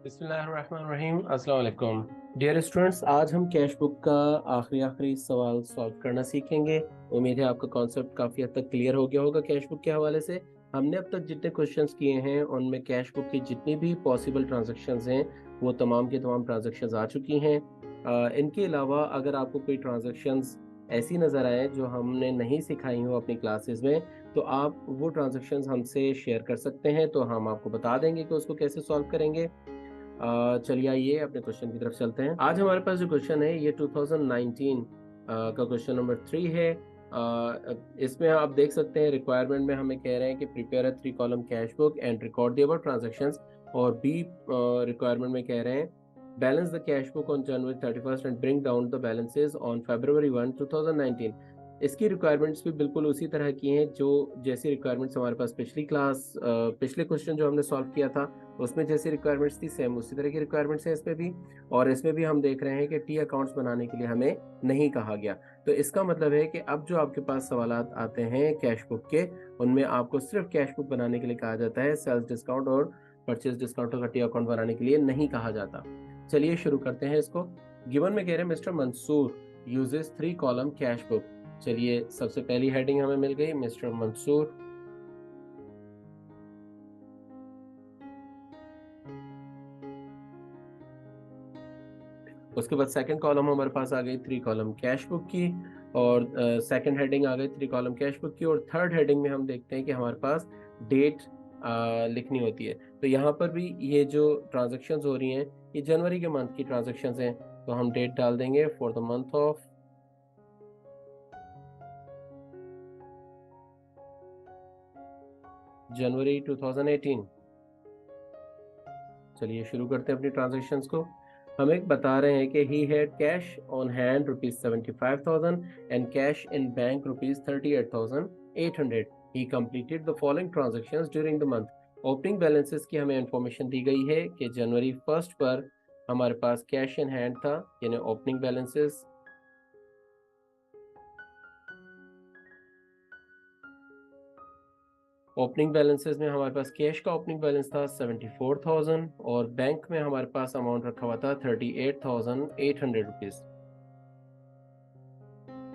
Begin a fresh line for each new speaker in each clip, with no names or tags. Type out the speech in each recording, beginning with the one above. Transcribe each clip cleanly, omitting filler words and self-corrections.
बिस्मिल्लाहिर्रहमानिर्रहीम। अस्सलाम वालेकुम डियर स्टूडेंट्स, आज हम कैश बुक का आखिरी सवाल सॉल्व करना सीखेंगे। उम्मीद है आपका कॉन्सेप्ट काफ़ी हद तक क्लियर हो गया होगा कैश बुक के हवाले से। हमने अब तक जितने क्वेश्चंस किए हैं उनमें कैश बुक की जितनी भी पॉसिबल ट्रांजैक्शंस हैं वो तमाम की तमाम ट्रांजैक्शंस आ चुकी हैं। इनके अलावा अगर आपको कोई ट्रांजैक्शंस ऐसी नज़र आए जो हमने नहीं सिखाई हो अपनी क्लासेस में, तो आप वो ट्रांजैक्शंस हमसे शेयर कर सकते हैं, तो हम आपको बता देंगे कि उसको कैसे सॉल्व करेंगे। चलिए आइए अपने क्वेश्चन की तरफ चलते हैं। आज हमारे पास जो क्वेश्चन है ये 2019 का क्वेश्चन नंबर 3 है। इसमें आप देख सकते हैं रिक्वायरमेंट में हमें कह रहे हैं कि prepare a 3 column cash book and record the above transactions. और बी रिक्वायरमेंट में कह रहे हैं balance the cash book on January 31 and bring down the balances on फरवरी 1 2019। इसकी रिक्वायरमेंट्स भी बिल्कुल उसी तरह की हैं जो जैसी रिक्वायरमेंट्स हमारे पास पिछले क्वेश्चन जो हमने सॉल्व किया था उसमें जैसी रिक्वायरमेंट्स थी सेम उसी तरह की रिक्वायरमेंट्स हैं इसमें भी। और इसमें भी हम देख रहे हैं कि टी अकाउंट्स बनाने के लिए हमें नहीं कहा गया। तो इसका मतलब है कि अब जो आपके पास सवालात आते हैं कैश बुक के, उनमें आपको सिर्फ कैश बुक बनाने के लिए कहा जाता है, सेल्स डिस्काउंट और परचेज डिस्काउंट का टी अकाउंट बनाने के लिए नहीं कहा जाता। चलिए शुरू करते हैं इसको। गिवन में कह रहे हैं Mr Mansoor uses 3 column cash book. चलिए सबसे पहली हेडिंग हमें मिल गई मिस्टर मंसूर। उसके बाद सेकंड कॉलम हमारे पास आ गई 3 कॉलम कैश बुक की, और सेकंड हेडिंग आ गई 3 कॉलम कैश बुक की। और थर्ड हेडिंग में हम देखते हैं कि हमारे पास डेट लिखनी होती है। तो यहाँ पर भी ये जो ट्रांजेक्शन्स हो रही हैं ये जनवरी के मंथ की ट्रांजेक्शन्स हैं, तो हम डेट डाल देंगे for the month of January 2018। चलिए शुरू करते हैं अपनी ट्रांजेक्शन्स को। हमें बता रहे हैं कि he had cash on hand ₹75,000 and cash in bank ₹38,800। He completed the following transactions during the month. Opening balances की हमें इंफॉर्मेशन दी गई है कि जनवरी 1 पर हमारे पास कैश इन हैंड था, यानी ओपनिंग बैलेंसेस। ओपनिंग बैलेंसेस में हमारे पास कैश का ओपनिंग बैलेंस था 74,000 और बैंक में हमारे पास अमाउंट रखा हुआ था ₹38,800।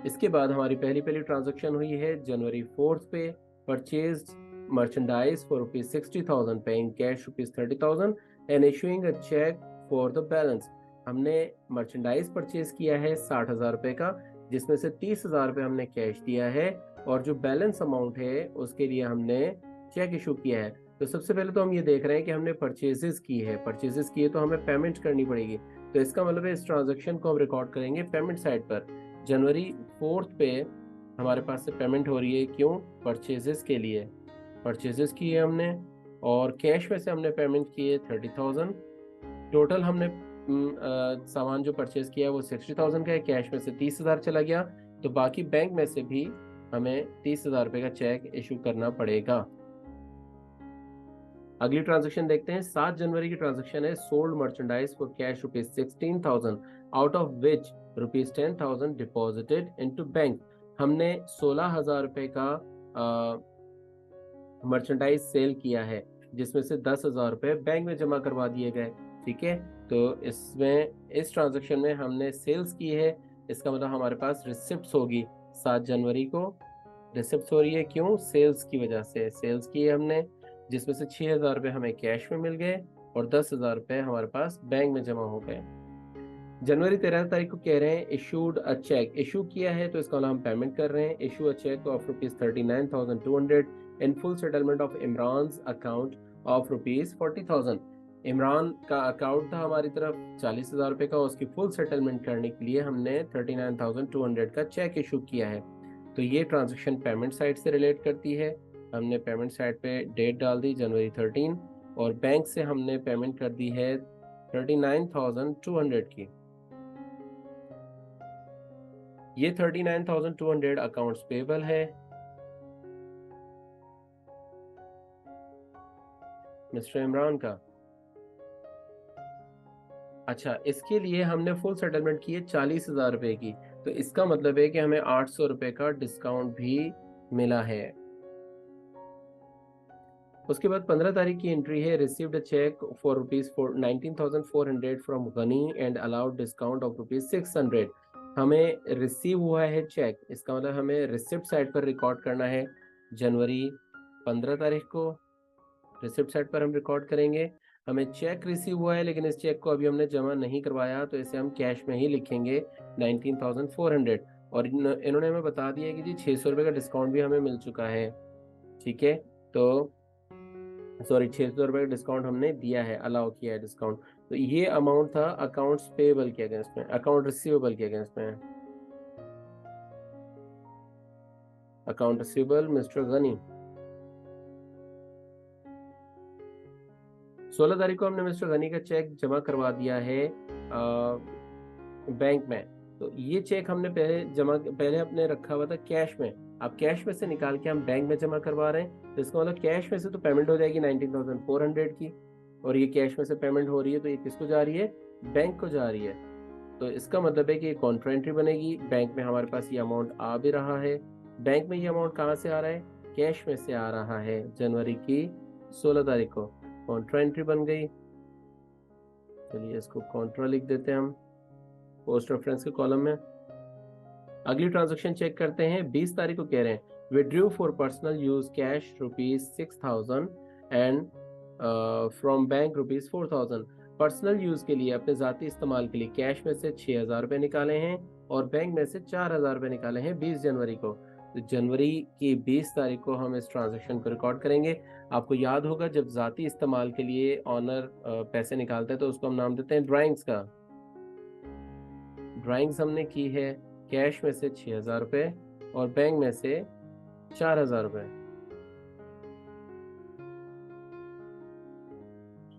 इसके बाद हमारी पहली ट्रांजैक्शन हुई है जनवरी 4 पे। Purchase merchandise for ₹60,000 paying cash ₹30,000 and issuing a cheque for the balance. हमने मर्चेंडाइज परचेज किया है 60,000 रुपये का, जिसमें से 30,000 रुपये हमने कैश दिया है और जो बैलेंस अमाउंट है उसके लिए हमने चेक इशू किया है। तो सबसे पहले तो हम ये देख रहे हैं कि हमने परचेजेस की है, परचेजेस किए तो हमें पेमेंट करनी पड़ेगी। तो इसका मतलब है इस ट्रांजैक्शन को हम रिकॉर्ड करेंगे पेमेंट साइड पर। जनवरी 4 पे हमारे पास से पेमेंट हो रही है, क्यों? परचेजेस के लिए। परचेजेस किए हमने और कैश में से हमने पेमेंट किए 30,000। टोटल हमने सामान जो परचेज किया है वो 60,000 का है, कैश में से 30,000 चला गया, तो बाकी बैंक में से भी हमें 30,000 रुपये का चेक इशू करना पड़ेगा। अगली ट्रांजैक्शन देखते हैं। 7 जनवरी की ट्रांजैक्शन है। Sold merchandise for cash ₹16,000 out of which ₹10,000 deposited into bank. हमने 16,000 रुपये का मर्चेंडाइज सेल किया है, जिसमें से 10,000 रुपये बैंक में जमा करवा दिए गए। ठीक है, तो इसमें इस ट्रांजैक्शन में हमने सेल्स की है, इसका मतलब हमारे पास रिसिप्ट्स होगी। 7 जनवरी को रिसिप्ट्स हो रही है, क्यों? सेल्स की वजह से सेल्स की है हमने, जिसमें से 6,000 रुपये हमें कैश में मिल गए और 10,000 रुपये हमारे पास बैंक में जमा हो गए। जनवरी 13 तारीख को कह रहे हैं इशूड अ चेक। इशू किया है तो इसका हम पेमेंट कर रहे हैं। Issue a cheque of ₹39,200 in full settlement of Imran account of ₹40,000। Imran का अकाउंट था हमारी तरफ 40,000 रुपये का, उसकी फुल सेटलमेंट करने के लिए हमने 39,200 का चेक इशू किया है। तो ये ट्रांजेक्शन पेमेंट साइड से रिलेट करती है। हमने पेमेंट साइड पे डेट डाल दी जनवरी 13 और बैंक से हमने पेमेंट कर दी है 39,200 की। ये 39,200 अकाउंट्स पेबल है मिस्टर इमरान का। अच्छा, इसके लिए हमने फुल सेटलमेंट की है 40,000 रुपए की, तो इसका मतलब है कि हमें 800 रुपए का डिस्काउंट भी मिला है। उसके बाद 15 तारीख की एंट्री है, received cheque for ₹19,400 from Ghani and allowed discount of ₹600। हमें रिसीव हुआ है चेक, इसका मतलब हमें रिसिप्ट साइड पर रिकॉर्ड करना है जनवरी 15 तारीख को। रिसिप्ट साइड पर हम रिकॉर्ड करेंगे, हमें चेक रिसीव हुआ है लेकिन इस चेक को अभी हमने जमा नहीं करवाया, तो इसे हम कैश में ही लिखेंगे 19,400। और इन्होंने हमें बता दिया है कि जी 600 रुपये का डिस्काउंट भी हमें मिल चुका है। ठीक है, तो सॉरी 600 रुपये का डिस्काउंट हमने दिया है, अलाउ किया है डिस्काउंट। तो ये अमाउंट था अकाउंट्स पेएबल के अगेंस्ट में, अकाउंट रिसीवेबल के अगेंस्ट में। अकाउंट रिसीवेबल मिस्टर गनी, 16 तारीख को हमने मिस्टर गनी का चेक जमा करवा दिया है बैंक में। तो ये चेक हमने पहले अपने रखा हुआ था कैश में, अब कैश में से निकाल के हम बैंक में जमा करवा रहे हैं। तो इसका मतलब कैश में से तो पेमेंट हो जाएगी 19,400 की, और ये कैश में से पेमेंट हो रही है, तो ये किसको जा रही है? बैंक को जा रही है। तो इसका मतलब है कि ये कॉन्ट्रा एंट्री बनेगी, बैंक में हमारे पास ये अमाउंट आ भी रहा है। बैंक में ये अमाउंट कहाँ से आ रहा है? कैश में से आ रहा है, जनवरी की 16 तारीख को कॉन्ट्रा एंट्री बन गई। चलिए इसको कॉन्ट्रा लिख देते हैं हम पोस्ट रेफरेंस के कॉलम में। अगली ट्रांजैक्शन चेक करते हैं, 20 तारीख को कह रहे हैं withdrew for personal use cash ₹6,000 and from bank ₹4,000। Personal use के लिए, अपने जाती इस्तेमाल के लिए कैश में से 6,000 रुपये निकाले हैं और बैंक में से 4,000 रुपये निकाले हैं 20 जनवरी को। तो जनवरी की 20 तारीख को हम इस ट्रांजैक्शन को रिकॉर्ड करेंगे। आपको याद होगा जब जाती इस्तेमाल के लिए ऑनर पैसे निकालते हैं तो उसको हम नाम देते हैं ड्राइंग्स का। ड्राइंग्स हमने की है कैश में से 6,000 रुपये और बैंक में से 4,000 रुपये।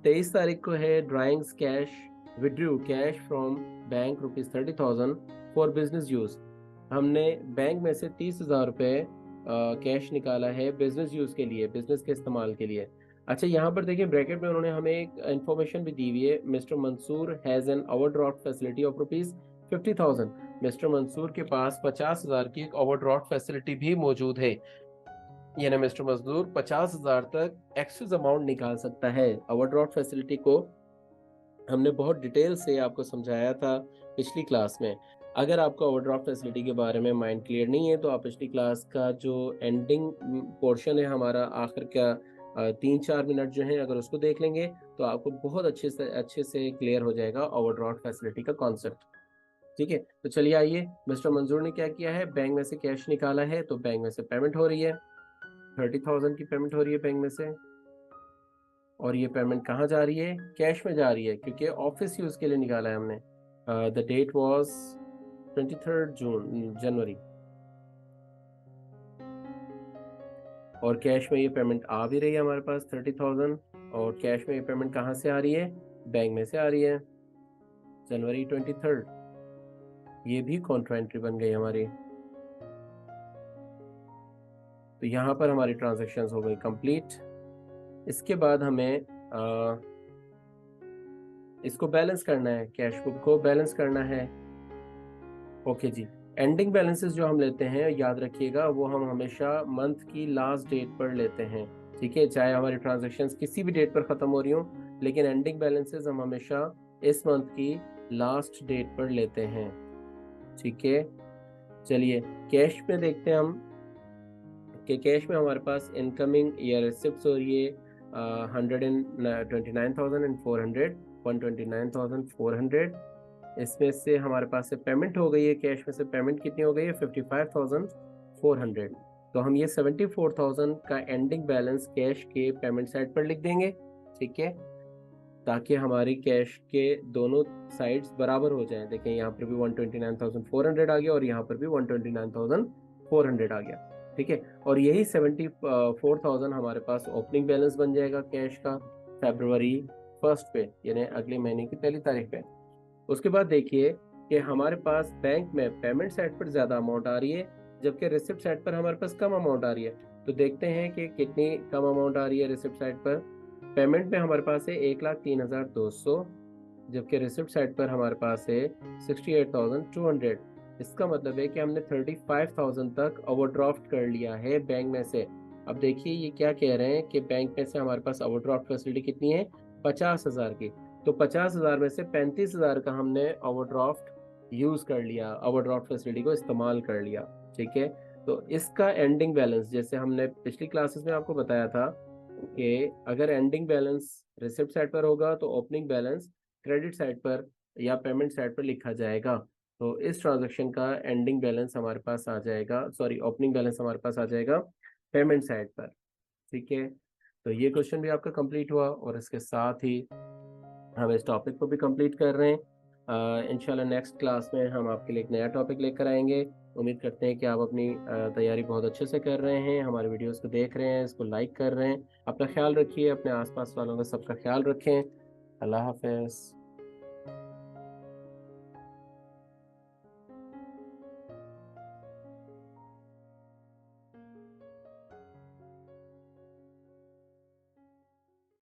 23 तारीख को है drawings cash withdrew cash from bank ₹30,000 for business use. हमने बैंक में से 30,000 रुपये कैश निकाला है बिजनेस यूज के लिए, बिजनेस के इस्तेमाल के लिए। अच्छा, यहाँ पर देखिए ब्रैकेट में उन्होंने हमें एक इंफॉर्मेशन भी दी हुई है, Mr Mansoor has an overdraft facility of ₹50,000। Mr Mansoor के पास 50,000 की एक ओवरड्राफ्ट फैसिलिटी भी मौजूद है, यानी मिस्टर मजदूर 50,000 तक एक्सेस अमाउंट निकाल सकता है। ओवरड्राफ्ट फैसिलिटी को हमने बहुत डिटेल से आपको समझाया था पिछली क्लास में। अगर आपको ओवरड्राफ्ट फैसिलिटी के बारे में माइंड क्लियर नहीं है तो आप पिछली क्लास का जो एंडिंग पोर्शन है हमारा, आखिर का 3-4 मिनट जो है, अगर उसको देख लेंगे तो आपको बहुत अच्छे से क्लियर हो जाएगा ओवरड्राफ्ट फैसिलिटी का कॉन्सेप्ट। ठीक है, तो चलिए आइए, मिस्टर मंजूर ने क्या किया है, बैंक में से कैश निकाला है, तो बैंक में से पेमेंट हो रही है, 30,000 की पेमेंट हो रही है बैंक में से। और ये पेमेंट कहाँ जा रही है? कैश में जा रही है, क्योंकि ऑफिस यूज के लिए निकाला है हमने। द डेट वाज 23 जनवरी, और कैश में ये पेमेंट आ भी रही है हमारे पास 30,000। और कैश में ये पेमेंट कहाँ से आ रही है? बैंक में से आ रही है, जनवरी 23। ये भी कॉन्ट्रा एंट्री बन गई हमारी। तो यहाँ पर हमारी ट्रांजेक्शन हो गई कंप्लीट। इसके बाद हमें इसको बैलेंस करना है, कैश बुक को बैलेंस करना है। ओके जी, एंडिंग बैलेंसेस जो हम लेते हैं, याद रखिएगा, वो हम हमेशा मंथ की लास्ट डेट पर लेते हैं। ठीक है, चाहे हमारी ट्रांजैक्शंस किसी भी डेट पर ख़त्म हो रही हो, लेकिन एंडिंग बैलेंसेस हम हमेशा इस मंथ की लास्ट डेट पर लेते हैं। ठीक है, चलिए कैश में देखते हैं हम कि कैश में हमारे पास इनकमिंग या रिसिप्ट्स हो रही है 129,400, 129,400। इसमें से हमारे पास से पेमेंट हो गई है, कैश में से पेमेंट कितनी हो गई है? 55,400। तो हम ये 74,000 का एंडिंग बैलेंस कैश के पेमेंट साइड पर लिख देंगे। ठीक है, ताकि हमारी कैश के दोनों साइड्स बराबर हो जाएं। देखें यहाँ पर भी 129,400 आ गया और यहाँ पर भी 129,400 आ गया। ठीक है, और यही 74,000 हमारे पास ओपनिंग बैलेंस बन जाएगा कैश का फरवरी 1 पे, यानी अगले महीने की 1 तारीख पे। उसके बाद देखिए कि हमारे पास बैंक में पेमेंट साइड पर ज़्यादा अमाउंट आ रही है, जबकि रिसिप्ट साइड पर हमारे पास कम अमाउंट आ रही है। तो देखते हैं कि कितनी कम अमाउंट आ रही है रिसिप्ट साइड पर। पेमेंट में हमारे पास है 1,03,200, जबकि रिसिप्ट साइड पर हमारे पास है 68,200। इसका मतलब है कि हमने 35,000 तक ओवरड्राफ्ट कर लिया है बैंक में से। अब देखिए ये क्या कह रहे हैं कि बैंक में से हमारे पास ओवरड्राफ्ट फैसिलिटी कितनी है, 50,000 की। तो 50,000 में से 35,000 का हमने ओवरड्राफ्ट यूज कर लिया, ओवरड्राफ्ट फैसिलिटी को इस्तेमाल कर लिया। ठीक है, तो इसका एंडिंग बैलेंस, जैसे हमने पिछली क्लासेस में आपको बताया था कि अगर एंडिंग बैलेंस रिसिप्ट साइड पर होगा तो ओपनिंग बैलेंस क्रेडिट साइड पर या पेमेंट साइड पर लिखा जाएगा। तो इस ट्रांजैक्शन का एंडिंग बैलेंस हमारे पास आ जाएगा, सॉरी ओपनिंग बैलेंस हमारे पास आ जाएगा पेमेंट साइड पर। ठीक है, तो ये क्वेश्चन भी आपका कंप्लीट हुआ और इसके साथ ही हम इस टॉपिक को भी कंप्लीट कर रहे हैं। इंशाल्लाह नेक्स्ट क्लास में हम आपके लिए एक नया टॉपिक लेकर आएंगे। उम्मीद करते हैं कि आप अपनी तैयारी बहुत अच्छे से कर रहे हैं, हमारे वीडियोस को देख रहे हैं, इसको लाइक कर रहे हैं। अपना ख्याल रखिए, अपने आसपास वालों का सबका ख्याल रखें। अल्लाह हाफिज़।